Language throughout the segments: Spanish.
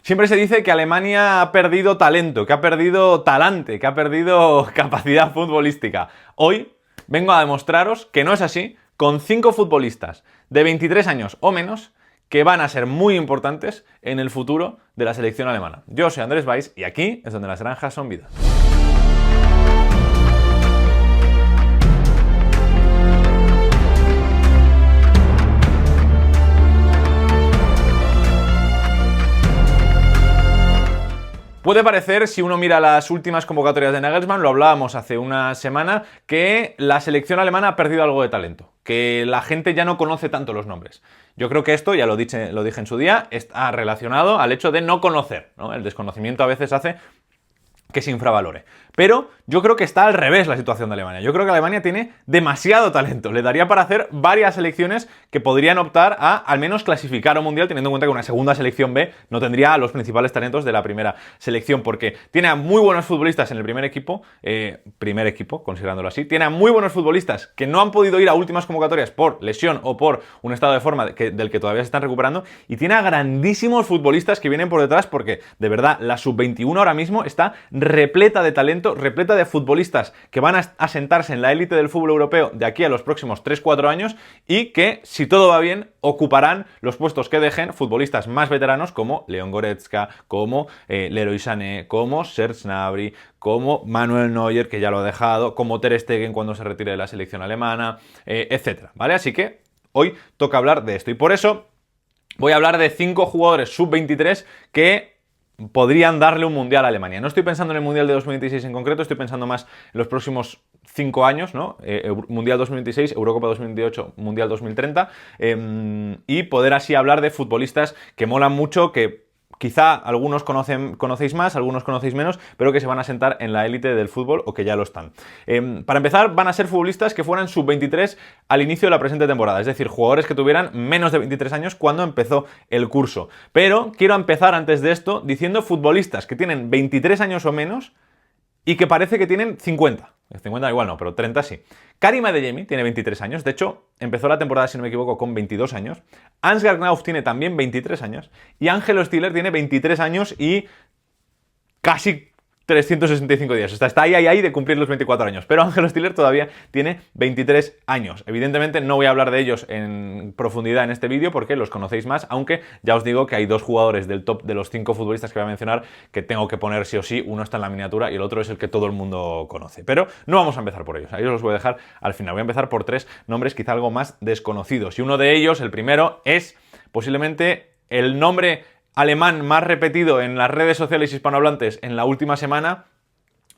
Siempre se dice que Alemania ha perdido talento, que ha perdido talante, que ha perdido capacidad futbolística. Hoy vengo a demostraros que no es así, con 5 futbolistas de 23 años o menos que van a ser muy importantes en el futuro de la selección alemana. Yo soy Andrés Valls y aquí es donde las granjas son vida. Puede parecer, si uno mira las últimas convocatorias de Nagelsmann, lo hablábamos hace una semana, que la selección alemana ha perdido algo de talento, que la gente ya no conoce tanto los nombres. Yo creo que esto, ya lo dije en su día, está relacionado al hecho de no conocer, ¿no? El desconocimiento a veces hace que se infravalore. Pero yo creo que está al revés la situación de Alemania. Yo creo que Alemania tiene demasiado talento. Le daría para hacer varias selecciones que podrían optar a al menos clasificar a un mundial, teniendo en cuenta que una segunda selección B no tendría a los principales talentos de la primera selección, porque tiene a muy buenos futbolistas en el primer equipo, considerándolo así. Tiene a muy buenos futbolistas que no han podido ir a últimas convocatorias por lesión o por un estado de forma del que todavía se están recuperando. Y tiene a grandísimos futbolistas que vienen por detrás, porque de verdad la sub-21 ahora mismo está repleta de talento, repleta de futbolistas que van a sentarse en la élite del fútbol europeo de aquí a los próximos 3-4 años y que, si todo va bien, ocuparán los puestos que dejen futbolistas más veteranos como Leon Goretzka, como Leroy Sané, como Serge Gnabry, como Manuel Neuer, que ya lo ha dejado, como Ter Stegen cuando se retire de la selección alemana, etc. ¿Vale? Así que hoy toca hablar de esto y por eso voy a hablar de 5 jugadores sub-23 que podrían darle un mundial a Alemania. No estoy pensando en el mundial de 2026 en concreto, estoy pensando más en los próximos 5 años, ¿no? Mundial 2026, Eurocopa 2028, Mundial 2030, y poder así hablar de futbolistas que molan mucho, que quizá algunos conocéis más, algunos conocéis menos, pero que se van a sentar en la élite del fútbol o que ya lo están. Para empezar, van a ser futbolistas que fueran sub-23 al inicio de la presente temporada, es decir, jugadores que tuvieran menos de 23 años cuando empezó el curso. Pero quiero empezar antes de esto diciendo futbolistas que tienen 23 años o menos y que parece que tienen 50. 50 igual no, pero 30 sí. Karim Adeyemi tiene 23 años, de hecho, empezó la temporada, si no me equivoco, con 22 años. Ansgar Knauf tiene también 23 años. Y Ángelo Stiller tiene 23 años y casi 365 días. O sea, está ahí de cumplir los 24 años. Pero Ángelo Stiller todavía tiene 23 años. Evidentemente no voy a hablar de ellos en profundidad en este vídeo porque los conocéis más, aunque ya os digo que hay 2 jugadores del top de los 5 futbolistas que voy a mencionar que tengo que poner sí o sí. Uno está en la miniatura y el otro es el que todo el mundo conoce. Pero no vamos a empezar por ellos. A ellos los voy a dejar al final. Voy a empezar por 3 nombres quizá algo más desconocidos. Y uno de ellos, el primero, es posiblemente el nombre alemán más repetido en las redes sociales hispanohablantes en la última semana,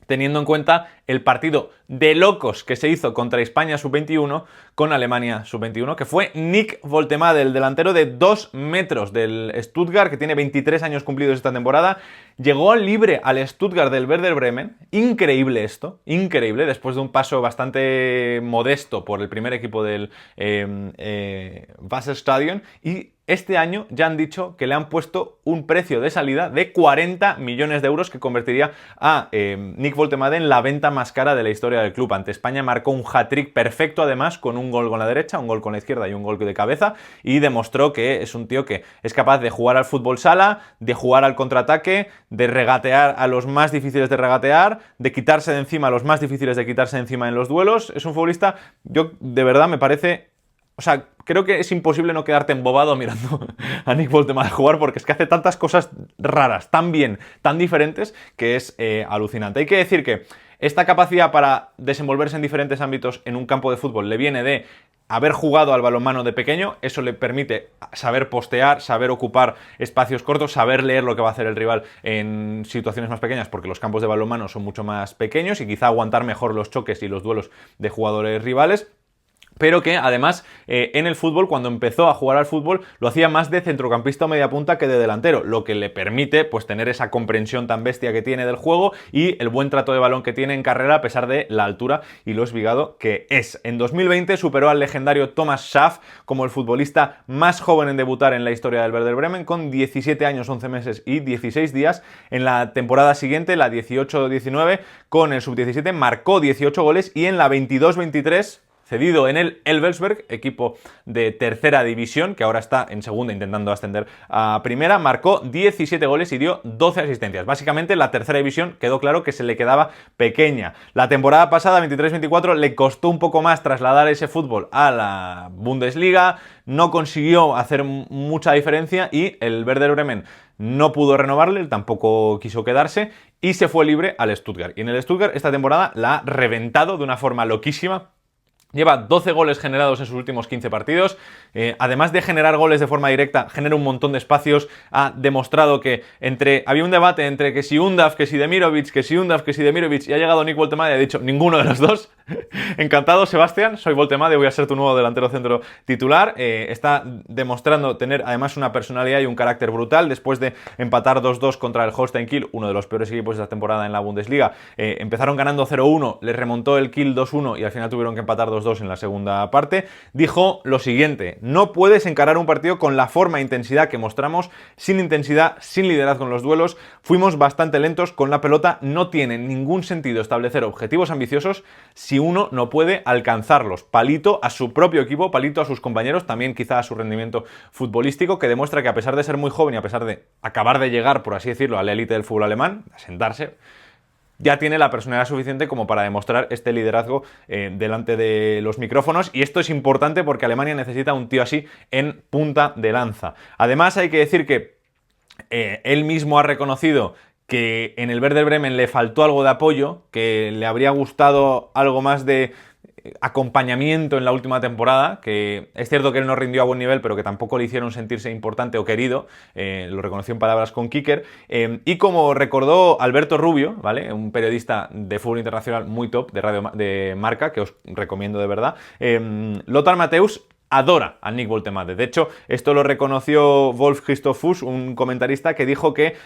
teniendo en cuenta el partido de locos que se hizo contra España sub-21 con Alemania sub-21, que fue Nick Woltemade, el delantero de 2 metros del Stuttgart, que tiene 23 años cumplidos esta temporada. Llegó libre al Stuttgart del Werder Bremen. Increíble esto, increíble, después de un paso bastante modesto por el primer equipo del Wasserstadion. Y este año ya han dicho que le han puesto un precio de salida de 40 millones de euros que convertiría a Nick Woltemade en la venta más cara de la historia del club. Ante España marcó un hat-trick perfecto, además, con un gol con la derecha, un gol con la izquierda y un gol de cabeza, y demostró que es un tío que es capaz de jugar al fútbol sala, de jugar al contraataque, de regatear a los más difíciles de regatear, de quitarse de encima a los más difíciles de quitarse de encima en los duelos. Es un futbolista, yo de verdad me parece... O sea, creo que es imposible no quedarte embobado mirando a Nick Woltemade jugar porque es que hace tantas cosas raras, tan bien, tan diferentes, que es alucinante. Hay que decir que esta capacidad para desenvolverse en diferentes ámbitos en un campo de fútbol le viene de haber jugado al balonmano de pequeño. Eso le permite saber postear, saber ocupar espacios cortos, saber leer lo que va a hacer el rival en situaciones más pequeñas, porque los campos de balonmano son mucho más pequeños y quizá aguantar mejor los choques y los duelos de jugadores rivales. Pero que además en el fútbol, cuando empezó a jugar al fútbol, lo hacía más de centrocampista o media punta que de delantero, lo que le permite pues tener esa comprensión tan bestia que tiene del juego y el buen trato de balón que tiene en carrera a pesar de la altura y lo esbigado que es. En 2020 superó al legendario Thomas Schaaf como el futbolista más joven en debutar en la historia del Werder Bremen, con 17 años, 11 meses y 16 días. En la temporada siguiente, la 18-19, con el sub-17 marcó 18 goles y en la 22-23 cedido en el Elversberg, equipo de tercera división, que ahora está en segunda intentando ascender a primera, marcó 17 goles y dio 12 asistencias. Básicamente la tercera división quedó claro que se le quedaba pequeña. La temporada pasada, 23-24, le costó un poco más trasladar ese fútbol a la Bundesliga, no consiguió hacer mucha diferencia y el Werder Bremen no pudo renovarle, él tampoco quiso quedarse y se fue libre al Stuttgart. Y en el Stuttgart esta temporada la ha reventado de una forma loquísima. Lleva 12 goles generados en sus últimos 15 partidos. Además de generar goles de forma directa, genera un montón de espacios. Ha demostrado que había un debate entre que si Undav, que si Demirovic, que si Undav, que si Demirovic, y ha llegado Nick Woltemade y ha dicho ninguno de los dos. Encantado, Sebastián, soy Woltemade, voy a ser tu nuevo delantero centro titular. Está demostrando tener además una personalidad y un carácter brutal. Después de empatar 2-2 contra el Holstein Kiel, uno de los peores equipos de esta temporada en la Bundesliga, empezaron ganando 0-1, les remontó el Kiel 2-1 y al final tuvieron que empatar 2-2 en la segunda parte. Dijo lo siguiente: no puedes encarar un partido con la forma e intensidad que mostramos, sin intensidad, sin liderazgo en los duelos, fuimos bastante lentos con la pelota, no tiene ningún sentido establecer objetivos ambiciosos si uno no puede alcanzarlos. Palito a su propio equipo, palito a sus compañeros, también quizá a su rendimiento futbolístico, que demuestra que a pesar de ser muy joven y a pesar de acabar de llegar, por así decirlo, a la élite del fútbol alemán, a sentarse, ya tiene la personalidad suficiente como para demostrar este liderazgo delante de los micrófonos, y esto es importante porque Alemania necesita un tío así en punta de lanza. Además hay que decir que él mismo ha reconocido que en el Werder Bremen le faltó algo de apoyo, que le habría gustado algo más de acompañamiento en la última temporada, que es cierto que él no rindió a buen nivel, pero que tampoco le hicieron sentirse importante o querido, lo reconoció en palabras con Kicker, y como recordó Alberto Rubio, ¿vale?, un periodista de fútbol internacional muy top, de Marca, que os recomiendo de verdad, Lothar Matthäus adora a Nick Woltemade. De hecho, esto lo reconoció Wolf Christoph Fuß, un comentarista que dijo que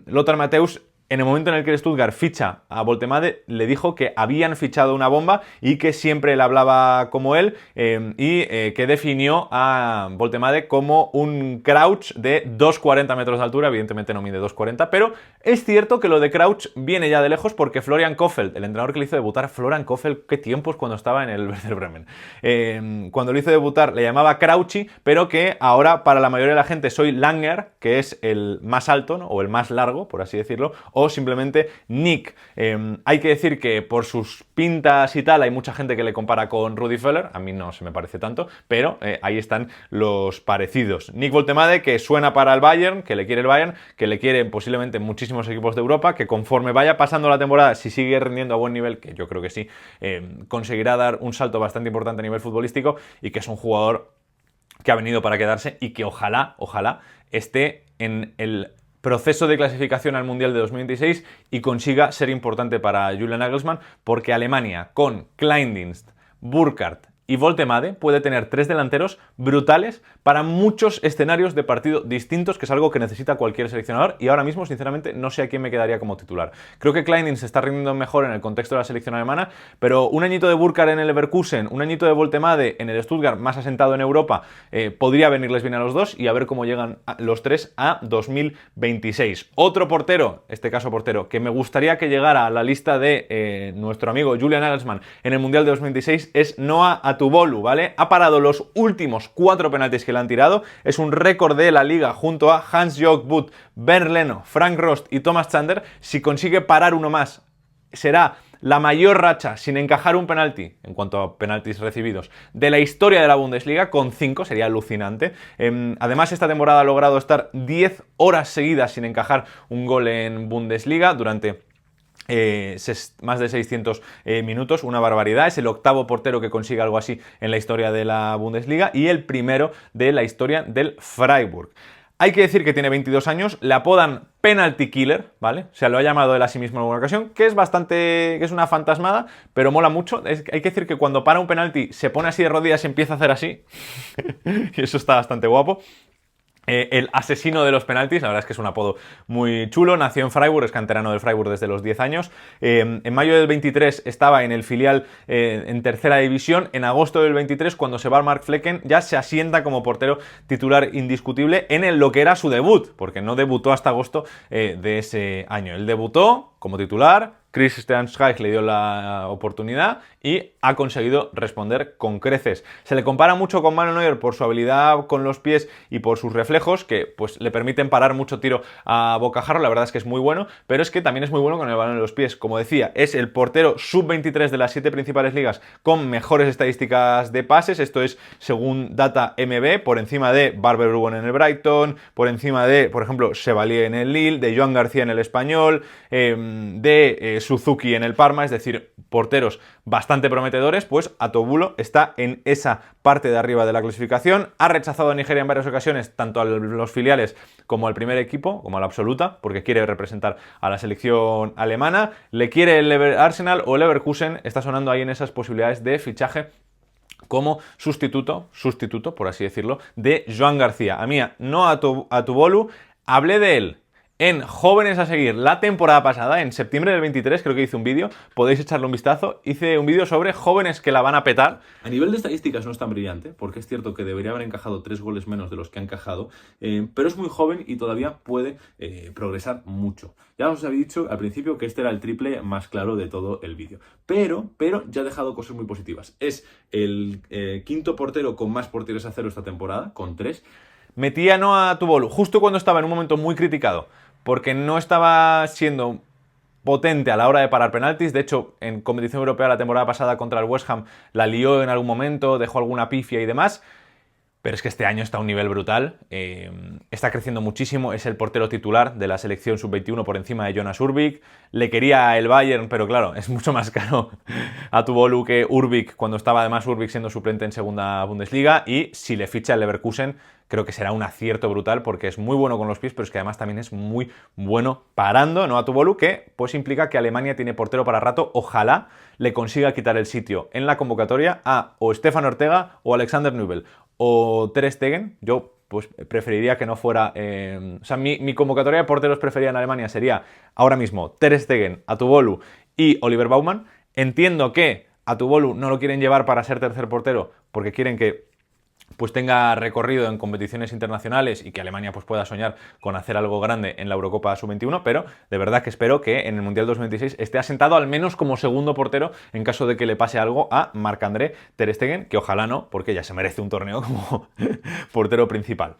Lothar Matthäus, en el momento en el que el Stuttgart ficha a Woltemade, le dijo que habían fichado una bomba y que siempre él hablaba como él, que definió a Woltemade como un Crouch de 2,40 metros de altura. Evidentemente no mide 2,40, pero es cierto que lo de Crouch viene ya de lejos porque Florian Kohfeldt, el entrenador que le hizo debutar, Florian Kohfeldt, qué tiempos cuando estaba en el Werder Bremen, cuando lo hizo debutar le llamaba Crouchy, pero que ahora para la mayoría de la gente soy Langer, que es el más alto, ¿no?, o el más largo, por así decirlo, o simplemente Nick. Hay que decir que por sus pintas y tal hay mucha gente que le compara con Rudi Völler, a mí no se me parece tanto, pero ahí están los parecidos. Nick Woltemade, que suena para el Bayern, que le quiere el Bayern, que le quieren posiblemente muchísimos equipos de Europa, que conforme vaya pasando la temporada, si sigue rindiendo a buen nivel, que yo creo que sí, conseguirá dar un salto bastante importante a nivel futbolístico, y que es un jugador que ha venido para quedarse y que ojalá esté en el proceso de clasificación al Mundial de 2026 y consiga ser importante para Julian Nagelsmann, porque Alemania con Kleindienst, Burkhardt y Woltemade puede tener tres delanteros brutales para muchos escenarios de partido distintos, que es algo que necesita cualquier seleccionador, y ahora mismo, sinceramente, no sé a quién me quedaría como titular. Creo que Kleindienst se está rindiendo mejor en el contexto de la selección alemana, pero un añito de Burkhardt en el Leverkusen, un añito de Woltemade en el Stuttgart, más asentado en Europa, podría venirles bien a los dos, y a ver cómo llegan los tres a 2026. Otro portero, este caso portero, que me gustaría que llegara a la lista de nuestro amigo Julian Nagelsmann en el Mundial de 2026 es Noah Atubolu, ¿vale? Ha parado los últimos 4 penaltis que le han tirado, es un récord de la liga junto a Hans-Jörg Butt, Bernd Leno, Frank Rost y Thomas Zander. Si consigue parar uno más, será la mayor racha sin encajar un penalti, en cuanto a penaltis recibidos, de la historia de la Bundesliga, con 5, sería alucinante. Además, esta temporada ha logrado estar 10 horas seguidas sin encajar un gol en Bundesliga durante más de 600 minutos, una barbaridad. Es el octavo portero que consigue algo así en la historia de la Bundesliga y el primero de la historia del Freiburg. Hay que decir que tiene 22 años, le apodan Penalty Killer, ¿vale? O sea, lo ha llamado él a sí mismo en alguna ocasión, que es una fantasmada, pero mola mucho. Hay que decir que cuando para un penalti se pone así de rodillas y empieza a hacer así, y eso está bastante guapo. El asesino de los penaltis, la verdad es que es un apodo muy chulo. Nació en Freiburg, es canterano del Freiburg desde los 10 años. En mayo del 23 estaba en el filial en tercera división. En agosto del 23, cuando se va Mark Flecken, ya se asienta como portero titular indiscutible en lo que era su debut, porque no debutó hasta agosto de ese año. Él debutó como titular, Christian Streich le dio la oportunidad y ha conseguido responder con creces. Se le compara mucho con Manuel Neuer por su habilidad con los pies y por sus reflejos, que pues le permiten parar mucho tiro a bocajarro. La verdad es que es muy bueno, pero es que también es muy bueno con el balón en los pies. Como decía, es el portero sub-23 de las 7 principales ligas con mejores estadísticas de pases. Esto es según Data MB, por encima de Barber-Ruben en el Brighton, por encima de, por ejemplo, Chevalier en el Lille, de Joan García en el Espanyol, de Suzuki en el Parma, es decir, porteros bastante prometedores. Pues Atobulo está en esa parte de arriba de la clasificación. Ha rechazado a Nigeria en varias ocasiones, tanto a los filiales como al primer equipo, como a la absoluta, porque quiere representar a la selección alemana. Le quiere el Arsenal o el Leverkusen, está sonando ahí en esas posibilidades de fichaje como sustituto, por así decirlo, de Joan García. A mí, no a Tubolu, hablé de él en Jóvenes a Seguir la temporada pasada, en septiembre del 23, creo que hice un vídeo, podéis echarle un vistazo. Hice un vídeo sobre jóvenes que la van a petar. A nivel de estadísticas no es tan brillante, porque es cierto que debería haber encajado 3 goles menos de los que ha encajado, pero es muy joven y todavía puede progresar mucho. Ya os había dicho al principio que este era el triple más claro de todo el vídeo, pero ya ha dejado cosas muy positivas. Es el quinto portero con más porteros a cero esta temporada, con 3. Metía no a Tubolu justo cuando estaba en un momento muy criticado, porque no estaba siendo potente a la hora de parar penaltis. De hecho, en competición europea la temporada pasada contra el West Ham la lió en algún momento, dejó alguna pifia y demás. Pero es que este año está a un nivel brutal, está creciendo muchísimo, es el portero titular de la selección sub-21 por encima de Jonas Urbik. Le quería el Bayern, pero claro, es mucho más caro a Tubolu que Urbik, cuando estaba además Urbik siendo suplente en segunda Bundesliga. Y si le ficha el Leverkusen, creo que será un acierto brutal, porque es muy bueno con los pies, pero es que además también es muy bueno parando, ¿no? A Tubolu, que pues implica que Alemania tiene portero para rato. Ojalá le consiga quitar el sitio en la convocatoria a o Stefan Ortega o Alexander Nübel o Ter Stegen. Yo pues preferiría que no fuera... o sea, mi convocatoria de porteros preferida en Alemania sería ahora mismo Ter Stegen, Atuobolu y Oliver Baumann. Entiendo que Atuobolu no lo quieren llevar para ser tercer portero porque quieren que pues tenga recorrido en competiciones internacionales y que Alemania pues pueda soñar con hacer algo grande en la Eurocopa Sub-21, pero de verdad que espero que en el Mundial 2026 esté asentado al menos como segundo portero en caso de que le pase algo a Marc-André Ter Stegen, que ojalá no, porque ya se merece un torneo como portero principal.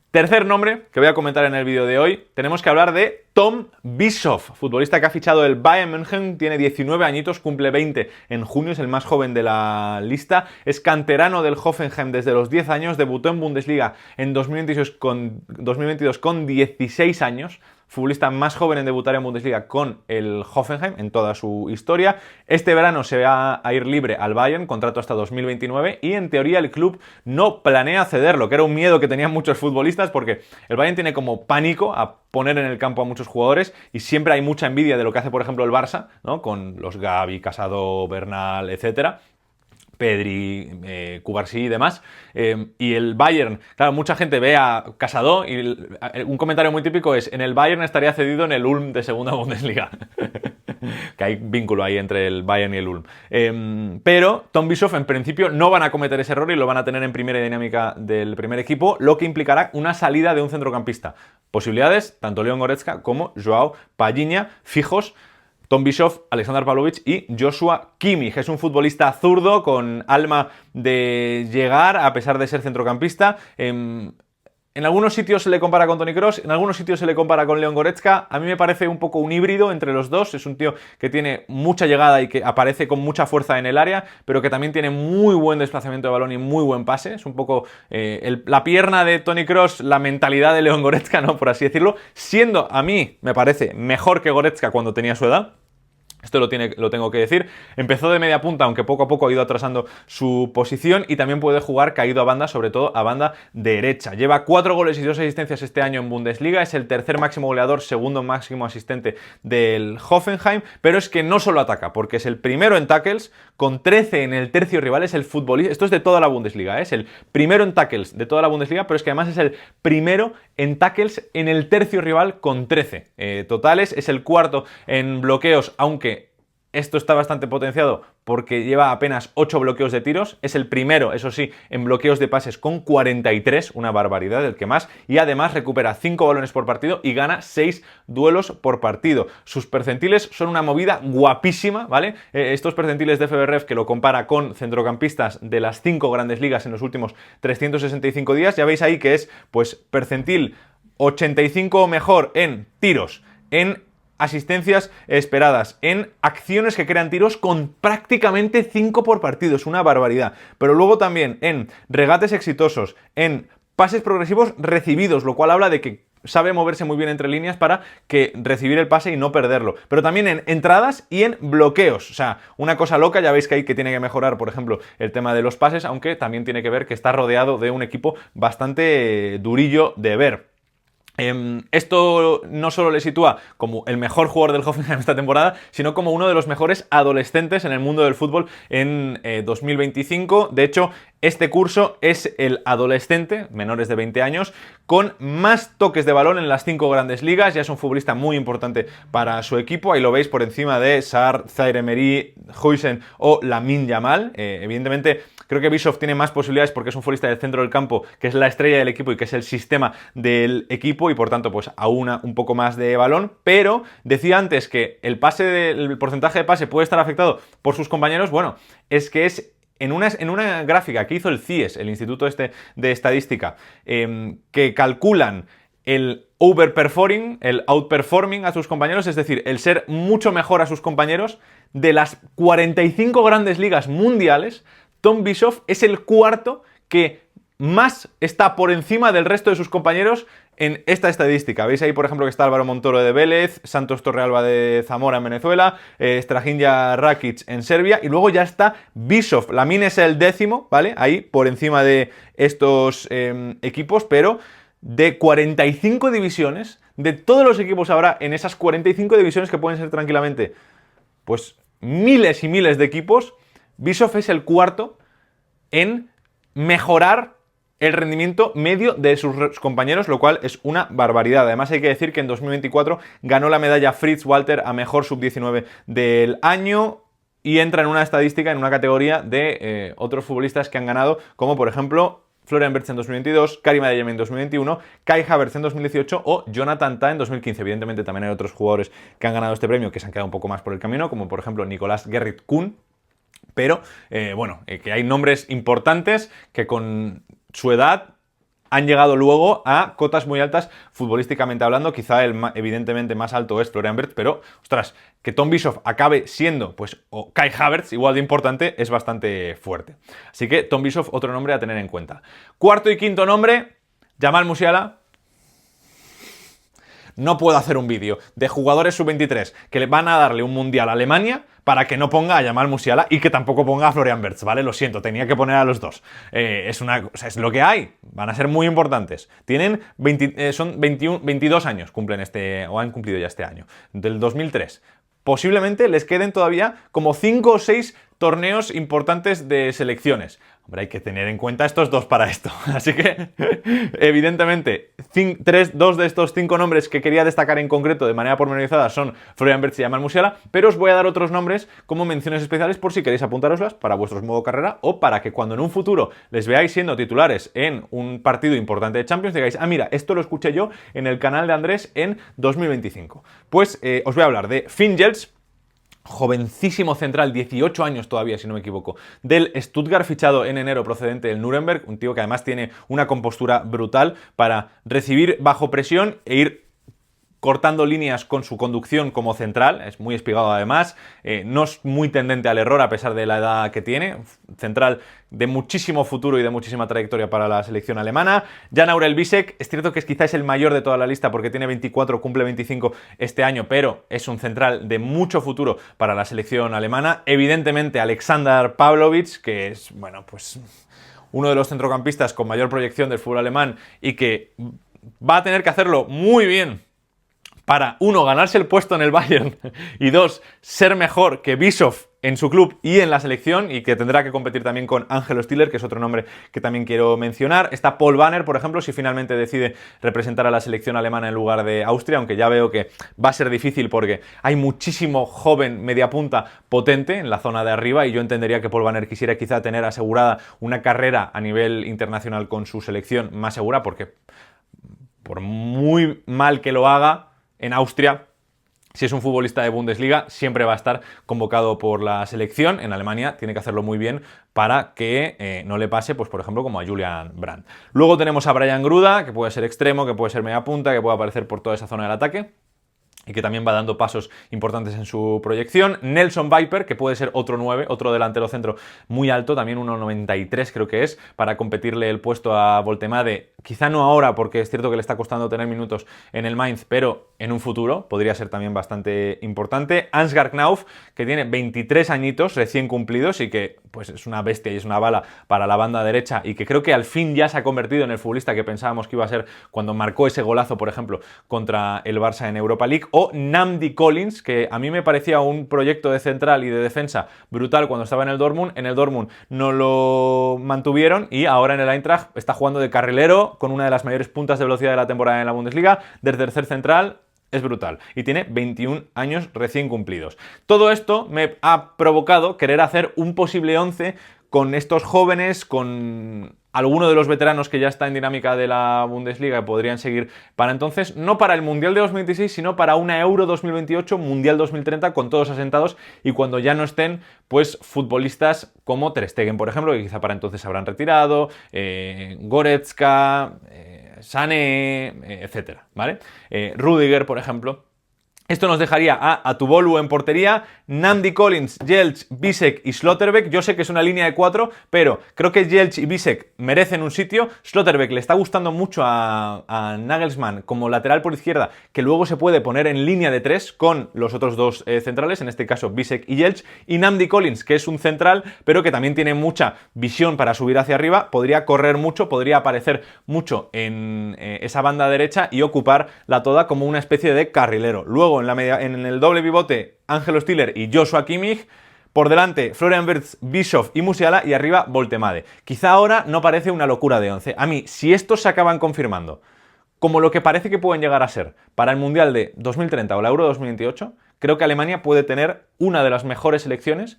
Tercer nombre que voy a comentar en el vídeo de hoy, tenemos que hablar de Tom Bischoff, futbolista que ha fichado el Bayern München, tiene 19 añitos, cumple 20 en junio, es el más joven de la lista, es canterano del Hoffenheim desde los 10 años, debutó en Bundesliga en 2022 con 16 años, futbolista más joven en debutar en Bundesliga con el Hoffenheim en toda su historia. Este verano se va a ir libre al Bayern, contrato hasta 2029, y en teoría el club no planea cederlo, que era un miedo que tenían muchos futbolistas, porque el Bayern tiene como pánico a poner en el campo a muchos jugadores y siempre hay mucha envidia de lo que hace, por ejemplo, el Barça, ¿no? Con los Gavi, Casado, Bernal, etcétera. Pedri, Cubarsí y demás. Y el Bayern, claro, mucha gente ve a Casado y un comentario muy típico es: en el Bayern estaría cedido en el Ulm de segunda Bundesliga. Que hay vínculo ahí entre el Bayern y el Ulm. Pero Tom Bischoff en principio no van a cometer ese error y lo van a tener en primera dinámica del primer equipo, lo que implicará una salida de un centrocampista. Posibilidades, tanto Leon Goretzka como Joao Palhinha, fijos. Tom Bischoff, Alexander Pavlovich y Joshua Kimmich. Es un futbolista zurdo con alma de llegar a pesar de ser centrocampista. En algunos sitios se le compara con Toni Kroos, en algunos sitios se le compara con Leon Goretzka. A mí me parece un poco un híbrido entre los dos. Es un tío que tiene mucha llegada y que aparece con mucha fuerza en el área, pero que también tiene muy buen desplazamiento de balón y muy buen pase. Es un poco la pierna de Toni Kroos, la mentalidad de Leon Goretzka, ¿no? Por así decirlo. Siendo, a mí, me parece, mejor que Goretzka cuando tenía su edad. Esto lo tengo que decir. Empezó de media punta, aunque poco a poco ha ido atrasando su posición, y también puede jugar caído a banda, sobre todo a banda derecha. Lleva 4 goles y 2 asistencias este año en Bundesliga, es el tercer máximo goleador, segundo máximo asistente del Hoffenheim, pero es que no solo ataca, porque es el primero en tackles, con 13 en el tercio rival, es el futbolista, esto es de toda la Bundesliga, es el primero en tackles de toda la Bundesliga, pero es que además es el primero en tackles en el tercio rival con 13 totales, es el cuarto en bloqueos, aunque esto está bastante potenciado porque lleva apenas 8 bloqueos de tiros, es el primero, eso sí, en bloqueos de pases con 43, una barbaridad, el que más, y además recupera 5 balones por partido y gana 6 duelos por partido. Sus percentiles son una movida guapísima, ¿vale? Estos percentiles de FBref que lo compara con centrocampistas de las 5 grandes ligas en los últimos 365 días, ya veis ahí que es, pues, percentil 85 o mejor en tiros, en asistencias esperadas, en acciones que crean tiros con prácticamente 5 por partido, es una barbaridad. Pero luego también en regates exitosos, en pases progresivos recibidos, lo cual habla de que sabe moverse muy bien entre líneas para que recibir el pase y no perderlo. Pero también en entradas y en bloqueos. O sea, una cosa loca, ya veis que hay que tiene que mejorar, por ejemplo, el tema de los pases, aunque también tiene que ver que está rodeado de un equipo bastante durillo de ver. Esto no solo le sitúa como el mejor jugador del Hoffenheim esta temporada, sino como uno de los mejores adolescentes en el mundo del fútbol en 2025. De hecho, este curso es el adolescente, menores de 20 años, con más toques de balón en las 5 grandes ligas. Ya es un futbolista muy importante para su equipo. Ahí lo veis por encima de Sarr, Zaire Emery, Huijsen o Lamine Yamal. Evidentemente, creo que Bishop tiene más posibilidades porque es un futbolista del centro del campo, que es la estrella del equipo y que es el sistema del equipo y por tanto pues aúna un poco más de balón. Pero decía antes que el porcentaje de pase puede estar afectado por sus compañeros. Bueno, es que es en una gráfica que hizo el CIES, el Instituto de Estadística, que calculan el overperforming, el outperforming a sus compañeros, es decir, el ser mucho mejor a sus compañeros, de las 45 grandes ligas mundiales, Tom Bishop es el cuarto que más está por encima del resto de sus compañeros en esta estadística. Veis ahí, por ejemplo, que está Álvaro Montoro de Vélez, Santos Torrealba de Zamora en Venezuela, Strahinja Rakic en Serbia, y luego ya está Bishop. Lamine es el 10º, ¿vale? Ahí, por encima de estos equipos, pero de 45 divisiones, de todos los equipos habrá en esas 45 divisiones que pueden ser tranquilamente, pues, miles y miles de equipos, Bishop es el cuarto en mejorar el rendimiento medio de sus compañeros, lo cual es una barbaridad. Además hay que decir que en 2024 ganó la medalla Fritz Walter a mejor sub-19 del año y entra en una estadística, en una categoría de otros futbolistas que han ganado, como por ejemplo Florian Wirtz en 2022, Karim Adeyemi en 2021, Kai Havertz en 2018 o Jonathan Tah en 2015. Evidentemente también hay otros jugadores que han ganado este premio que se han quedado un poco más por el camino, como por ejemplo Nicolás Gerrit Kuhn, pero que hay nombres importantes que con su edad han llegado luego a cotas muy altas futbolísticamente hablando. Quizá el evidentemente más alto es Florian Wirtz, pero ostras, que Tom Bishop acabe siendo pues o Kai Havertz igual de importante es bastante fuerte. Así que Tom Bishop, otro nombre a tener en cuenta. Cuarto y quinto nombre, Jamal Musiala. No puedo hacer un vídeo de jugadores sub-23 que le van a darle un mundial a Alemania para que no ponga a Jamal Musiala y que tampoco ponga a Florian Wirtz, ¿vale? Lo siento, tenía que poner a los dos. Es lo que hay, van a ser muy importantes. Tienen 22 años, cumplen o han cumplido ya este año, del 2003. Posiblemente les queden todavía como 5 o 6 torneos importantes de selecciones. Hombre, hay que tener en cuenta estos dos para esto. Así que, evidentemente, 2 de estos 5 nombres que quería destacar en concreto de manera pormenorizada son Florian Wirtz y Jamal Musiala, pero os voy a dar otros nombres como menciones especiales por si queréis apuntároslas para vuestros modo carrera o para que cuando en un futuro les veáis siendo titulares en un partido importante de Champions digáis, ah, mira, esto lo escuché yo en el canal de Andrés en 2025. Pues os voy a hablar de Finn Jeltz, jovencísimo central, 18 años todavía, si no me equivoco, del Stuttgart, fichado en enero procedente del Nuremberg, un tío que además tiene una compostura brutal para recibir bajo presión e ir cortando líneas con su conducción como central, es muy espigado además, no es muy tendente al error a pesar de la edad que tiene, central de muchísimo futuro y de muchísima trayectoria para la selección alemana. Jan Aurel Bisek, es cierto que quizás el mayor de toda la lista porque tiene 24, cumple 25 este año, pero es un central de mucho futuro para la selección alemana. Evidentemente Alexander Pavlovic, que es, bueno, pues uno de los centrocampistas con mayor proyección del fútbol alemán y que va a tener que hacerlo muy bien para, 1, ganarse el puesto en el Bayern y 2, ser mejor que Bischoff en su club y en la selección, y que tendrá que competir también con Ángelo Stiller, que es otro nombre que también quiero mencionar. Está Paul Banner, por ejemplo, si finalmente decide representar a la selección alemana en lugar de Austria, aunque ya veo que va a ser difícil porque hay muchísimo joven mediapunta potente en la zona de arriba, y yo entendería que Paul Banner quisiera quizá tener asegurada una carrera a nivel internacional con su selección más segura, porque por muy mal que lo haga en Austria, si es un futbolista de Bundesliga, siempre va a estar convocado por la selección. En Alemania tiene que hacerlo muy bien para que no le pase, pues por ejemplo, como a Julian Brandt. Luego tenemos a Brian Gruda, que puede ser extremo, que puede ser media punta, que puede aparecer por toda esa zona del ataque y que también va dando pasos importantes en su proyección. Nelson Viper, que puede ser otro 9, otro delantero centro muy alto, también 1,93 creo que es, para competirle el puesto a Voltemade. Quizá no ahora, porque es cierto que le está costando tener minutos en el Mainz, pero en un futuro podría ser también bastante importante. Ansgar Knauf, que tiene 23 añitos recién cumplidos y que pues es una bestia y es una bala para la banda derecha, y que creo que al fin ya se ha convertido en el futbolista que pensábamos que iba a ser cuando marcó ese golazo, por ejemplo, contra el Barça en Europa League. O Namdi Collins, que a mí me parecía un proyecto de central y de defensa brutal cuando estaba en el Dortmund. En el Dortmund no lo mantuvieron y ahora en el Eintracht está jugando de carrilero con una de las mayores puntas de velocidad de la temporada en la Bundesliga, de tercer central. Es brutal y tiene 21 años recién cumplidos. Todo esto me ha provocado querer hacer un posible 11 con estos jóvenes, con alguno de los veteranos que ya está en dinámica de la Bundesliga, que podrían seguir para entonces, no para el Mundial de 2026, sino para una Euro 2028, Mundial 2030, con todos asentados, y cuando ya no estén, pues futbolistas como Ter Stegen, por ejemplo, que quizá para entonces habrán retirado, Goretzka, Sané, etcétera, ¿vale? Rudiger, por ejemplo. Esto nos dejaría a Atubolu en portería, Namdi Collins, Jelch, Bisek y Schlotterbeck. Yo sé que es una línea de 4, pero creo que Jelch y Bisek merecen un sitio. Schlotterbeck le está gustando mucho a Nagelsmann como lateral por izquierda, que luego se puede poner en línea de 3 con los otros dos centrales, en este caso Bisek y Jelch. Y Namdi Collins, que es un central, pero que también tiene mucha visión para subir hacia arriba, podría correr mucho, podría aparecer mucho en esa banda derecha y ocupar la toda como una especie de carrilero. Luego en el doble pivote, Ángelo Stiller y Joshua Kimmich. Por delante, Florian Wirtz, Bischoff y Musiala, y arriba Voltemade. Quizá ahora no parece una locura de 11. A mí, si estos se acaban confirmando como lo que parece que pueden llegar a ser para el Mundial de 2030 o la Euro 2028, creo que Alemania puede tener una de las mejores selecciones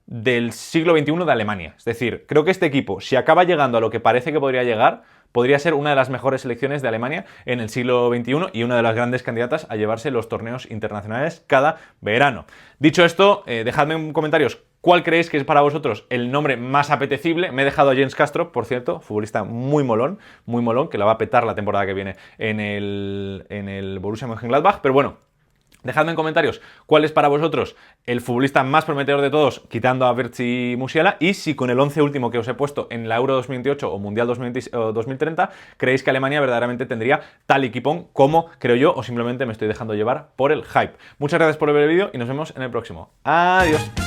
del siglo XXI de Alemania. Es decir, creo que este equipo, si acaba llegando a lo que parece que podría llegar, podría ser una de las mejores selecciones de Alemania en el siglo XXI y una de las grandes candidatas a llevarse los torneos internacionales cada verano. Dicho esto, dejadme en comentarios cuál creéis que es para vosotros el nombre más apetecible. Me he dejado a Jens Kastrup, por cierto, futbolista muy molón, que la va a petar la temporada que viene en el Borussia Mönchengladbach, pero bueno, dejadme en comentarios cuál es para vosotros el futbolista más prometedor de todos, quitando a Wirtz y Musiala, y si con el 11 último que os he puesto en la Euro 2028 o Mundial 2030 creéis que Alemania verdaderamente tendría tal equipón como creo yo, o simplemente me estoy dejando llevar por el hype. Muchas gracias por ver el vídeo y nos vemos en el próximo. Adiós.